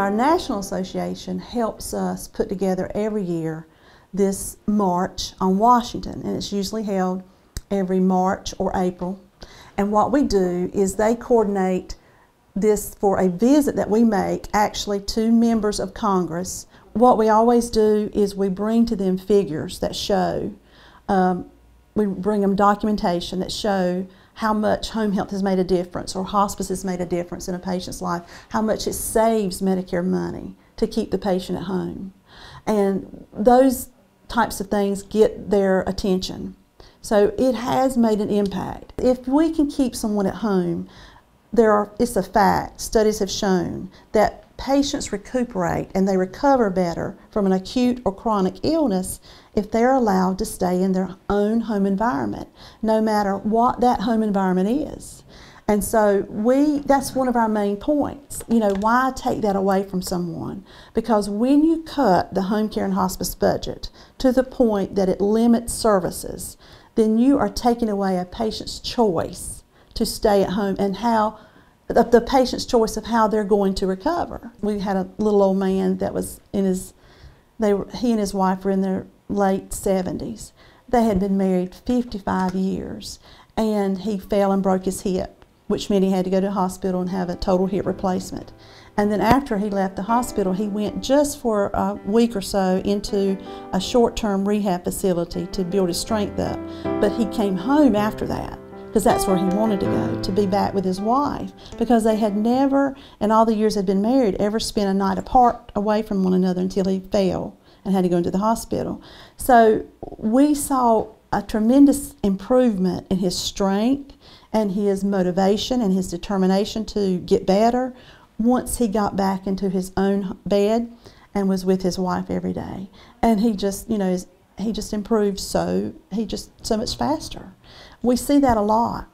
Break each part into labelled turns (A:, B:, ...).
A: Our National Association helps us put together every year this march on Washington, and it's usually held every March or April. And what we do is they coordinate this for a visit that we make actually to members of Congress. What we always do is we bring to them figures that show, we bring them documentation that show how much home health has made a difference or hospice has made a difference in a patient's life, how much it saves Medicare money to keep the patient at home. And those types of things get their attention. So it has made an impact. If we can keep someone at home, it's a fact, studies have shown that patients recuperate and they recover better from an acute or chronic illness if they're allowed to stay in their own home environment, no matter what that home environment is. And so that's one of our main points. You know, why take that away from someone? Because when you cut the home care and hospice budget to the point that it limits services, then you are taking away a patient's choice to stay at home and the patient's choice of how they're going to recover. We had a little old man that was he and his wife were in their late 70s. They had been married 55 years, and he fell and broke his hip, which meant he had to go to the hospital and have a total hip replacement. And then after he left the hospital, he went just for a week or so into a short-term rehab facility to build his strength up. But he came home after that, because that's where he wanted to go, to be back with his wife, because they had never, in all the years they'd been married, ever spent a night apart away from one another until he fell and had to go into the hospital. So we saw a tremendous improvement in his strength and his motivation and his determination to get better once he got back into his own bed and was with his wife every day. And he just, you know, he just improved so much faster. We see that a lot.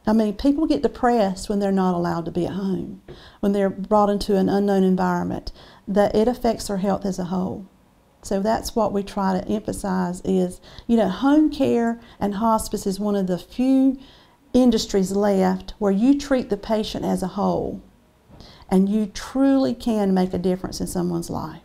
A: I mean, people get depressed when they're not allowed to be at home, when they're brought into an unknown environment, that it affects their health as a whole. So that's what we try to emphasize is, you know, home care and hospice is one of the few industries left where you treat the patient as a whole and you truly can make a difference in someone's life.